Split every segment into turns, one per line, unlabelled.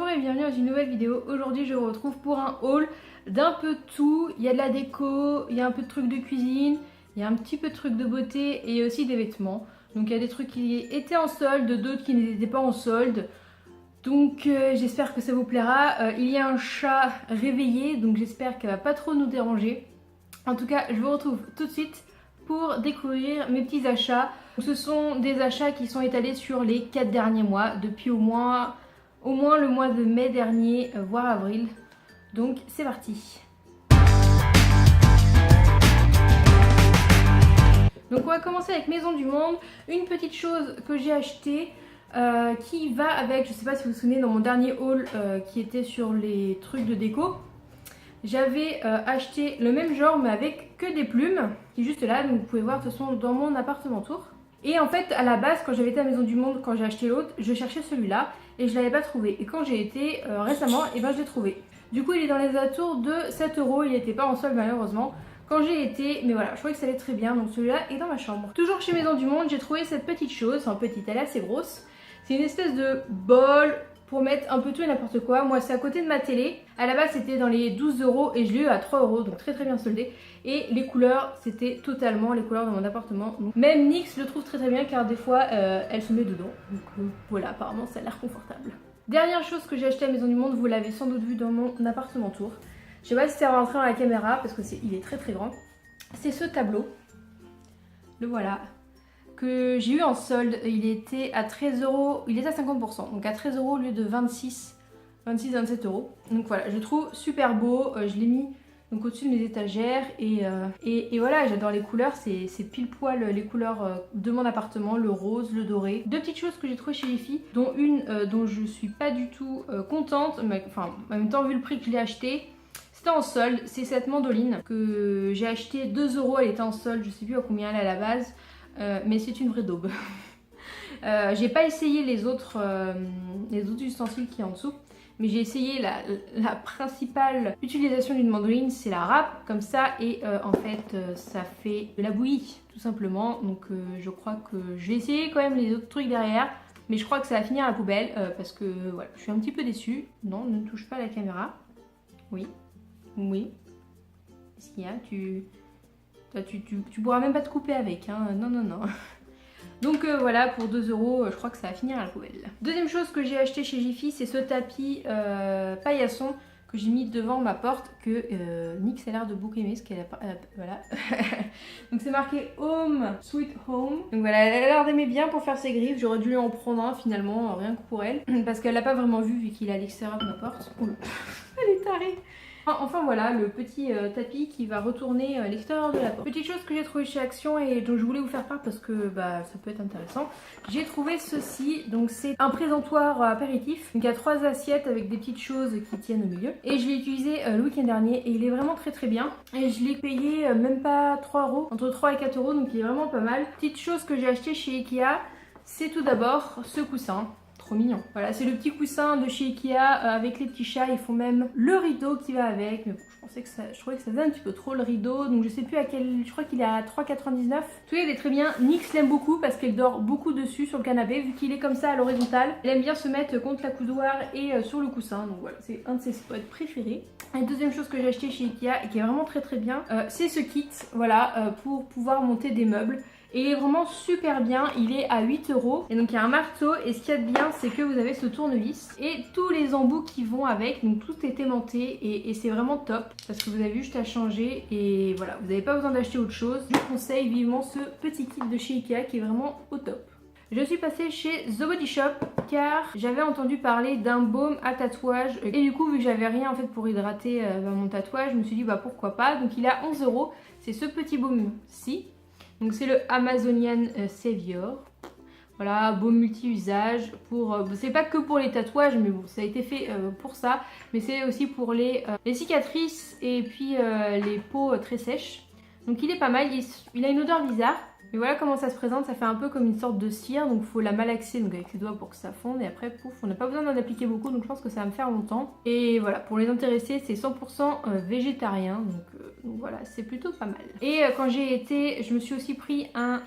Bonjour et bienvenue dans une nouvelle vidéo. Aujourd'hui je vous retrouve pour un haul d'un peu de tout. Il y a de la déco, il y a un peu de trucs de cuisine, il y a un petit peu de trucs de beauté et aussi des vêtements. Donc il y a des trucs qui étaient en solde, d'autres qui n'étaient pas en solde. Donc j'espère que ça vous plaira. Il y a un chat réveillé, donc j'espère qu'elle va pas trop nous déranger. En tout cas, je vous retrouve tout de suite pour découvrir mes petits achats. Ce sont des achats qui sont étalés sur les 4 derniers mois, depuis au moins le mois de mai dernier, voire avril. Donc c'est parti. Donc on va commencer avec Maison du Monde. Une petite chose que j'ai achetée qui va avec, je sais pas si vous vous souvenez, dans mon dernier haul qui était sur les trucs de déco. J'avais acheté le même genre mais avec que des plumes, qui est juste là, donc vous pouvez voir de toute façon dans mon appartement tour. Et en fait à la base quand j'avais été à Maison du Monde, quand j'ai acheté l'autre, je cherchais celui-là et je l'avais pas trouvé. Et quand j'ai été récemment, et ben je l'ai trouvé. Du coup il est dans les alentours de 7 €, il n'était pas en solde malheureusement. Quand j'ai été, mais voilà, je trouvais que ça allait très bien, donc celui-là est dans ma chambre. Toujours chez Maison du Monde, j'ai trouvé cette petite chose, enfin petite, elle est assez grosse. C'est une espèce de bol pour mettre un peu tout et n'importe quoi. Moi c'est à côté de ma télé. À la base c'était dans les 12 € et je l'ai eu à 3 €, donc très bien soldé. Et les couleurs, c'était totalement les couleurs de mon appartement. Donc, même Nix le trouve très bien car des fois elle se met dedans. Donc voilà, apparemment ça a l'air confortable. Dernière chose que j'ai acheté à Maison du Monde, vous l'avez sans doute vu dans mon appartement tour. Je sais pas si c'est rentré dans la caméra parce que il est très grand. C'est ce tableau. Le voilà. Que j'ai eu en solde, il était à 13 €, il était à 50%, donc à 13 € au lieu de 27 €. Donc voilà, je le trouve super beau, je l'ai mis donc au-dessus de mes étagères et voilà, j'adore les couleurs, c'est pile poil les couleurs de mon appartement, le rose, le doré. Deux petites choses que j'ai trouvées chez Jiffy, dont une dont je suis pas du tout contente, mais enfin en même temps vu le prix que je l'ai acheté, c'était en solde, c'est cette mandoline que j'ai acheté 2 €, elle était en solde, je sais plus à combien elle est à la base. Mais c'est une vraie daube. J'ai pas essayé les autres ustensiles qui est en dessous, mais j'ai essayé la principale utilisation d'une mandoline, c'est la râpe comme ça, et en fait ça fait de la bouillie tout simplement. Donc je crois que je vais essayer quand même les autres trucs derrière, mais je crois que ça va finir à la poubelle parce que voilà, je suis un petit peu déçue. Non, ne touche pas à la caméra. Oui, oui. Qu'est-ce qu'il y a? Tu pourras même pas te couper avec, hein. Non. Donc voilà, pour 2 €, je crois que ça va finir à la poubelle. Deuxième chose que j'ai acheté chez Jiffy, c'est ce tapis paillasson que j'ai mis devant ma porte, que Nix a l'air de beaucoup aimer, parce qu'elle a voilà. Donc c'est marqué Home Sweet Home. Donc voilà, elle a l'air d'aimer bien pour faire ses griffes. J'aurais dû lui en prendre un finalement, rien que pour elle, parce qu'elle l'a pas vraiment vu qu'il est à l'extérieur de ma porte. Oula. Elle est tarée. Enfin voilà, le petit tapis qui va retourner à l'extérieur de la porte. Petite chose que j'ai trouvé chez Action et dont je voulais vous faire part parce que bah, ça peut être intéressant. J'ai trouvé ceci, donc c'est un présentoir apéritif. Donc il y a 3 assiettes avec des petites choses qui tiennent au milieu. Et je l'ai utilisé le week-end dernier et il est vraiment très bien. Et je l'ai payé même pas 3 €, entre 3 et 4 €, donc il est vraiment pas mal. Petite chose que j'ai acheté chez Ikea, c'est tout d'abord ce coussin. Trop mignon. Voilà, c'est le petit coussin de chez Ikea avec les petits chats. Ils font même le rideau qui va avec. Mais bon, je trouvais que ça faisait un petit peu trop le rideau. Donc je sais plus à quel. Je crois qu'il est à 3,99 €. Tout il est très bien. Nix l'aime beaucoup parce qu'elle dort beaucoup dessus sur le canapé. Vu qu'il est comme ça à l'horizontale, elle aime bien se mettre contre la coudoir et sur le coussin. Donc voilà, c'est un de ses spots préférés. La deuxième chose que j'ai acheté chez Ikea et qui est vraiment très bien, c'est ce kit. Voilà, pour pouvoir monter des meubles. Et il est vraiment super bien, il est à 8 €. Et donc il y a un marteau et ce qu'il y a de bien c'est que vous avez ce tournevis et tous les embouts qui vont avec, donc tout est aimanté et c'est vraiment top parce que vous avez juste à changer et voilà, vous n'avez pas besoin d'acheter autre chose. Je vous conseille vivement ce petit kit de chez Ikea qui est vraiment au top. Je suis passée chez The Body Shop car j'avais entendu parler d'un baume à tatouage et du coup vu que j'avais rien en fait pour hydrater mon tatouage, je me suis dit bah pourquoi pas. Donc il est à 11 €, c'est ce petit baume-ci. Donc c'est le Amazonian Savior. Voilà, baume multi-usage pour... c'est pas que pour les tatouages, mais bon, ça a été fait pour ça. Mais c'est aussi pour les cicatrices et puis les peaux très sèches. Donc il est pas mal, il a une odeur bizarre. Mais voilà comment ça se présente, ça fait un peu comme une sorte de cire, donc il faut la malaxer donc avec ses doigts pour que ça fonde et après pouf, on n'a pas besoin d'en appliquer beaucoup donc je pense que ça va me faire longtemps. Et voilà, pour les intéressés c'est 100% végétarien donc voilà, c'est plutôt pas mal. Et quand j'ai été, je me suis aussi pris un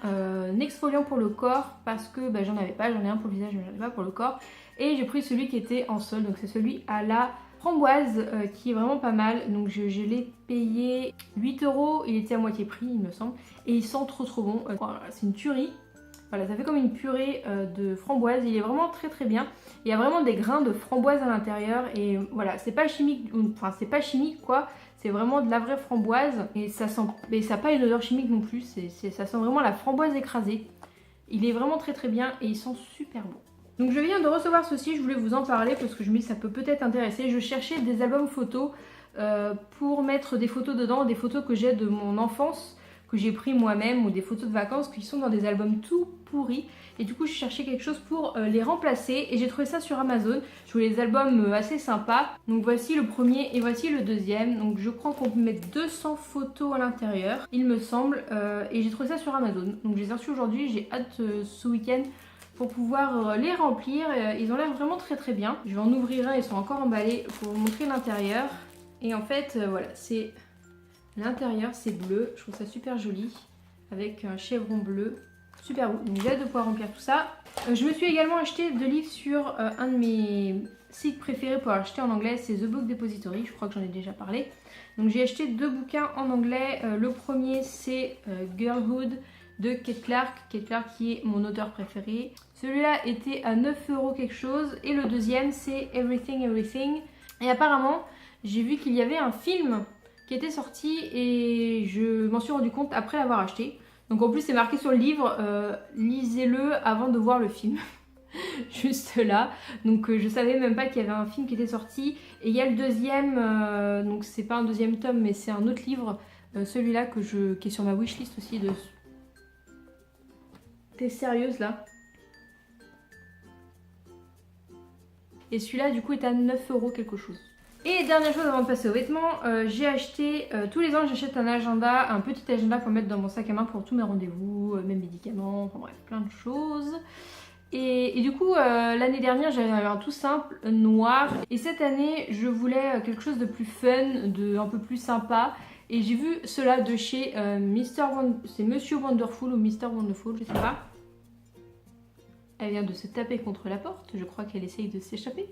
exfoliant pour le corps parce que bah, j'en avais pas, j'en ai un pour le visage mais j'en ai pas pour le corps. Et j'ai pris celui qui était en solde, donc c'est celui à la framboise qui est vraiment pas mal. Donc je l'ai payé 8 €, il était à moitié prix il me semble. Et il sent trop bon, voilà, c'est une tuerie. Voilà, ça fait comme une purée de framboise, il est vraiment très bien. Il y a vraiment des grains de framboise à l'intérieur et voilà, c'est pas chimique, enfin c'est pas chimique quoi, c'est vraiment de la vraie framboise et ça sent, mais ça n'a pas une odeur chimique non plus, ça sent vraiment la framboise écrasée. Il est vraiment très bien et il sent super bon. Donc je viens de recevoir ceci, je voulais vous en parler parce que je me dis que ça peut peut-être intéresser. Je cherchais des albums photos pour mettre des photos dedans, des photos que j'ai de mon enfance, que j'ai pris moi-même, ou des photos de vacances qui sont dans des albums tout pourris. Et du coup je cherchais quelque chose pour les remplacer et j'ai trouvé ça sur Amazon. Je voulais des albums assez sympas. Donc voici le premier et voici le deuxième. Donc je crois qu'on peut mettre 200 photos à l'intérieur, il me semble. Et j'ai trouvé ça sur Amazon. Donc je les ai reçus aujourd'hui, j'ai hâte ce week-end pour pouvoir les remplir. Ils ont l'air vraiment très bien. Je vais en ouvrir un, ils sont encore emballés pour vous montrer l'intérieur. Et en fait voilà, c'est... L'intérieur c'est bleu, je trouve ça super joli, avec un chevron bleu, super beau. Donc j'ai hâte de pouvoir remplir tout ça. Je me suis également acheté 2 livres sur un de mes sites préférés pour acheter en anglais, c'est The Book Depository, je crois que j'en ai déjà parlé. Donc j'ai acheté 2 bouquins en anglais, le premier c'est Girlhood de Kate Clark. Kate Clark qui est mon auteur préféré. Celui-là était à 9 € quelque chose et le deuxième c'est Everything Everything. Et apparemment j'ai vu qu'il y avait un film qui était sorti et je m'en suis rendu compte après l'avoir acheté. Donc en plus c'est marqué sur le livre, lisez-le avant de voir le film. Juste là. Donc je savais même pas qu'il y avait un film qui était sorti. Et il y a le deuxième, donc c'est pas un deuxième tome mais c'est un autre livre, celui-là qui est sur ma wishlist aussi. T'es sérieuse là? Et celui-là du coup est à 9 € quelque chose. Et dernière chose avant de passer aux vêtements, j'ai acheté, tous les ans j'achète un agenda, un petit agenda pour mettre dans mon sac à main pour tous mes rendez-vous, mes médicaments, enfin bref, plein de choses. Et du coup, l'année dernière j'avais un tout simple, noir. Et cette année, je voulais quelque chose de plus fun, un peu plus sympa. Et j'ai vu cela de chez c'est Monsieur Wonderful ou Mr Wonderful, je sais pas. Elle vient de se taper contre la porte, je crois qu'elle essaye de s'échapper.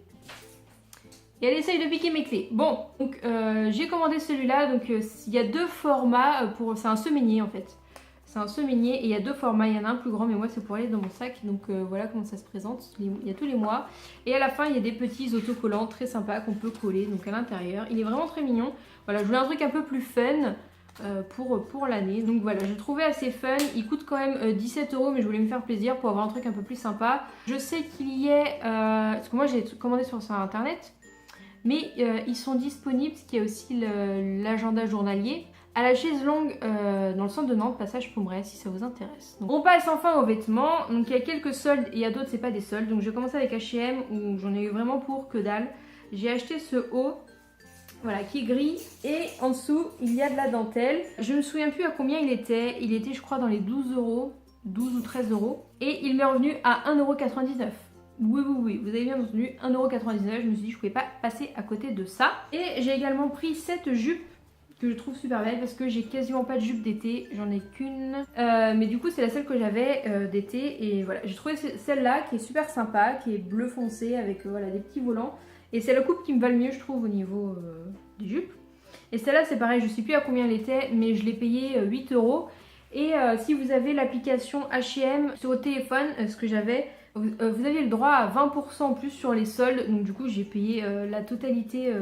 Et elle essaye de piquer mes clés. Bon, donc j'ai commandé celui-là. Donc il y a 2 formats. C'est un semainier en fait. C'est un semainier et il y a 2 formats. Il y en a un plus grand mais moi c'est pour aller dans mon sac. Donc voilà comment ça se présente. Il y a tous les mois. Et à la fin il y a des petits autocollants très sympas qu'on peut coller donc à l'intérieur. Il est vraiment très mignon. Voilà, je voulais un truc un peu plus fun pour l'année. Donc voilà, j'ai trouvé assez fun. Il coûte quand même 17 € mais je voulais me faire plaisir pour avoir un truc un peu plus sympa. Je sais qu'il y est... parce que moi j'ai commandé sur internet. Mais ils sont disponibles, parce qu'il y a aussi l'agenda journalier, à la chaise longue dans le centre de Nantes, passage Pomeray, si ça vous intéresse. Donc, on passe enfin aux vêtements. Donc il y a quelques soldes et il y a d'autres, c'est pas des soldes. Donc je vais commencer avec H&M où j'en ai eu vraiment pour que dalle. J'ai acheté ce haut, voilà, qui est gris et en dessous il y a de la dentelle. Je me souviens plus à combien il était. Il était je crois dans les 12 €, 12 ou 13 € et il m'est revenu à 1,99 €. Oui, vous avez bien entendu, 1,99 €, je me suis dit que je pouvais pas passer à côté de ça. Et j'ai également pris cette jupe que je trouve super belle parce que j'ai quasiment pas de jupe d'été, j'en ai qu'une. Mais du coup c'est la seule que j'avais d'été et voilà, j'ai trouvé celle-là qui est super sympa, qui est bleu foncé avec voilà, des petits volants. Et c'est la coupe qui me va le mieux je trouve au niveau des jupes. Et celle-là c'est pareil, je sais plus à combien elle était mais je l'ai payée 8 €. Et si vous avez l'application H&M sur votre téléphone, ce que j'avais... vous aviez le droit à 20% en plus sur les soldes, donc du coup j'ai payé la totalité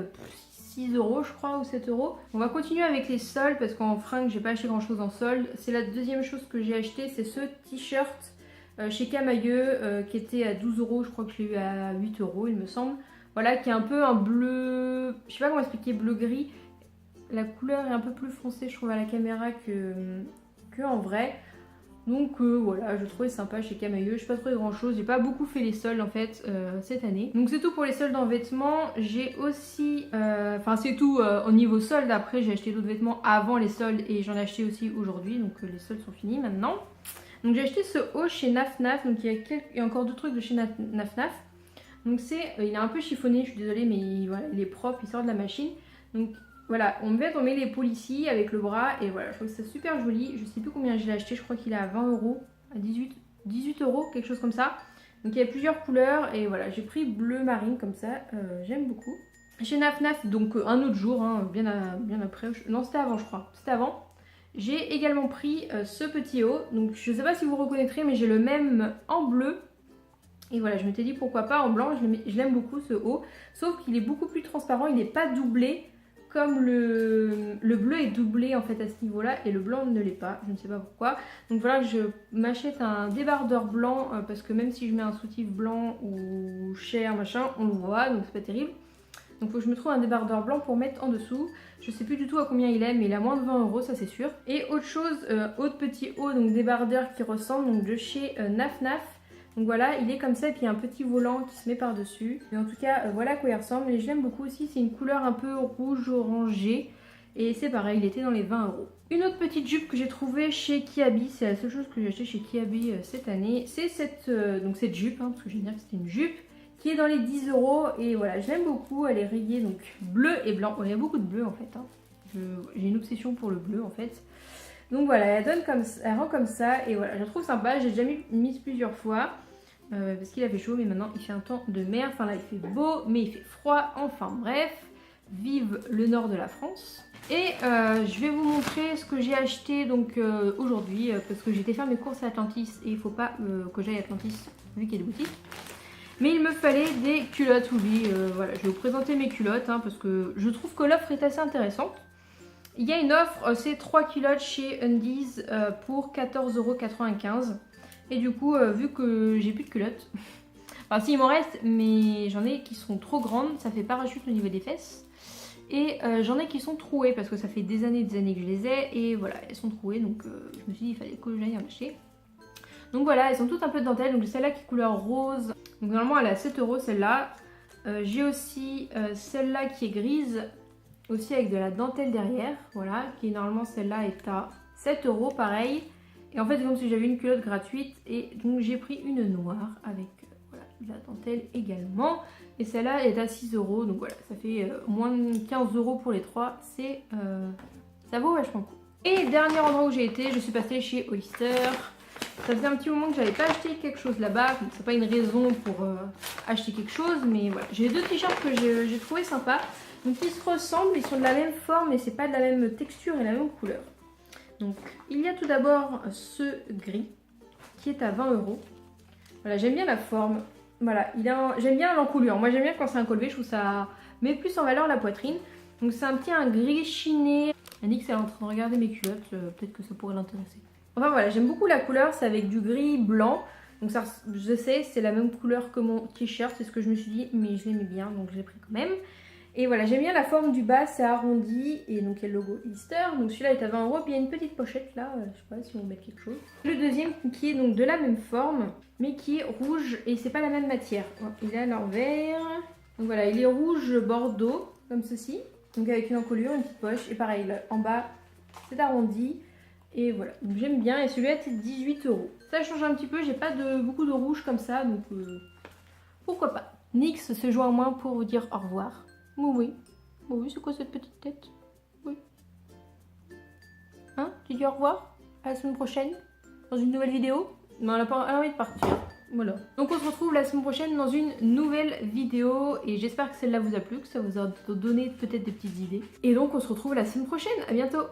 6 € je crois ou 7 €. On va continuer avec les soldes parce qu'en fringues j'ai pas acheté grand chose en solde. C'est la deuxième chose que j'ai acheté, c'est ce t-shirt chez Camailleux qui était à 12 €, je crois que je l'ai eu à 8 € il me semble. Voilà, qui est un peu un bleu, je sais pas comment expliquer, bleu gris. La couleur est un peu plus foncée je trouve à la caméra que en vrai. Donc voilà, je trouvais sympa chez Camailleux, je n'ai pas trouvé grand chose, j'ai pas beaucoup fait les soldes en fait cette année. Donc c'est tout pour les soldes en vêtements. J'ai aussi, enfin c'est tout au niveau soldes, après j'ai acheté d'autres vêtements avant les soldes et j'en ai acheté aussi aujourd'hui, donc les soldes sont finis maintenant. Donc j'ai acheté ce haut chez Naf Naf, donc il y a encore deux trucs de chez Naf Naf. Donc il est un peu chiffonné, je suis désolée mais voilà, il est propre, il sort de la machine. Donc voilà, on met les pôles ici avec le bras et voilà, je trouve ça super joli. Je sais plus combien je l'ai acheté, je crois qu'il est à 20 €, à 18 €, quelque chose comme ça. Donc il y a plusieurs couleurs et voilà, j'ai pris bleu marine comme ça, j'aime beaucoup. Chez Naf Naf, donc un autre jour, hein, bien après, non c'était avant je crois, c'était avant. J'ai également pris ce petit haut, donc je sais pas si vous reconnaîtrez mais j'ai le même en bleu. Et voilà, je m'étais dit pourquoi pas en blanc, je l'aime beaucoup ce haut, sauf qu'il est beaucoup plus transparent, il n'est pas doublé comme le bleu est doublé en fait à ce niveau-là et le blanc ne l'est pas, je ne sais pas pourquoi. Donc voilà, je m'achète un débardeur blanc parce que même si je mets un soutif blanc ou cher machin, on le voit, donc c'est pas terrible. Donc il faut que je me trouve un débardeur blanc pour mettre en dessous. Je sais plus du tout à combien il est, mais il a moins de 20 €, ça c'est sûr. Et autre chose, autre petit haut, donc débardeur qui ressemble, donc de chez Naf Naf. Donc voilà, il est comme ça et puis il y a un petit volant qui se met par-dessus. Mais en tout cas, voilà à quoi il ressemble. Et je l'aime beaucoup aussi, c'est une couleur un peu rouge orangé. Et c'est pareil, il était dans les 20 €. Une autre petite jupe que j'ai trouvée chez Kiabi, c'est la seule chose que j'ai acheté chez Kiabi cette année. C'est cette jupe, hein, parce que je viens de dire que c'était une jupe, qui est dans les 10 €. Et voilà, je l'aime beaucoup, elle est rayée donc bleu et blanc. Oh, il y a beaucoup de bleu en fait. Hein. J'ai une obsession pour le bleu en fait. Donc voilà, elle rend comme ça et voilà, je la trouve sympa. J'ai déjà mise plusieurs fois. Parce qu'il a fait chaud mais maintenant il fait un temps de merde, enfin là il fait beau mais il fait froid, enfin bref, vive le nord de la France. Et je vais vous montrer ce que j'ai acheté donc aujourd'hui parce que j'ai été faire mes courses à Atlantis et il faut pas que j'aille à Atlantis vu qu'il y a des boutiques. Mais il me fallait des culottes, oui, voilà, je vais vous présenter mes culottes hein, parce que je trouve que l'offre est assez intéressante. Il y a une offre, c'est 3 culottes chez Undies pour 14,95 €. Et du coup, vu que j'ai plus de culottes, enfin si il m'en reste, mais j'en ai qui sont trop grandes, ça fait parachute au niveau des fesses. Et j'en ai qui sont trouées parce que ça fait des années que je les ai et voilà, elles sont trouées donc je me suis dit il fallait que j'aille en acheter. Donc voilà, elles sont toutes un peu de dentelle, donc j'ai celle-là qui est couleur rose, donc normalement elle est à 7 € celle-là. J'ai aussi celle-là qui est grise, aussi avec de la dentelle derrière, voilà, qui est normalement celle-là est à 7 € pareil. Et en fait c'est comme si j'avais une culotte gratuite et donc j'ai pris une noire avec voilà, de la dentelle également. Et celle-là est à 6 €, donc voilà, ça fait moins de 15 € pour les trois, ça vaut vachement le coup. Et dernier endroit où j'ai été, je suis passée chez Hollister. Ça faisait un petit moment que j'avais pas acheté quelque chose là-bas, donc c'est pas une raison pour acheter quelque chose, mais voilà. J'ai deux t-shirts que j'ai trouvé sympas, donc ils se ressemblent, ils sont de la même forme mais c'est pas de la même texture et la même couleur. Donc il y a tout d'abord ce gris qui est à 20 €. Voilà, j'aime bien la forme. Voilà, j'aime bien l'encoulure. Moi j'aime bien quand c'est un col V, je trouve ça met plus en valeur la poitrine. Donc c'est un gris chiné. Annick elle est en train de regarder mes culottes, peut-être que ça pourrait l'intéresser. Enfin voilà, j'aime beaucoup la couleur, c'est avec du gris blanc. Donc ça, je sais, c'est la même couleur que mon t-shirt, c'est ce que je me suis dit, mais je l'aimais bien donc je l'ai pris quand même. Et voilà, j'aime bien la forme du bas, c'est arrondi et donc il y a le logo Hollister. Donc celui-là est à 20 €, puis il y a une petite pochette là, je sais pas si on va mettre quelque chose. Le deuxième qui est donc de la même forme, mais qui est rouge et c'est pas la même matière. Il est à l'envers. Donc voilà, il est rouge bordeaux, comme ceci. Donc avec une encolure, une petite poche. Et pareil, là, en bas, c'est arrondi. Et voilà, donc j'aime bien. Et celui-là, c'est 18 €. Ça change un petit peu, j'ai pas beaucoup de rouge comme ça, donc pourquoi pas. Nyx se joint à moi pour vous dire au revoir. Oui, oui, c'est quoi cette petite tête? Oui. Hein? Tu dis au revoir? À la semaine prochaine? Dans une nouvelle vidéo? Non, elle a pas envie de partir. Voilà. Donc on se retrouve la semaine prochaine dans une nouvelle vidéo. Et j'espère que celle-là vous a plu, que ça vous a donné peut-être des petites idées. Et donc on se retrouve la semaine prochaine. À bientôt!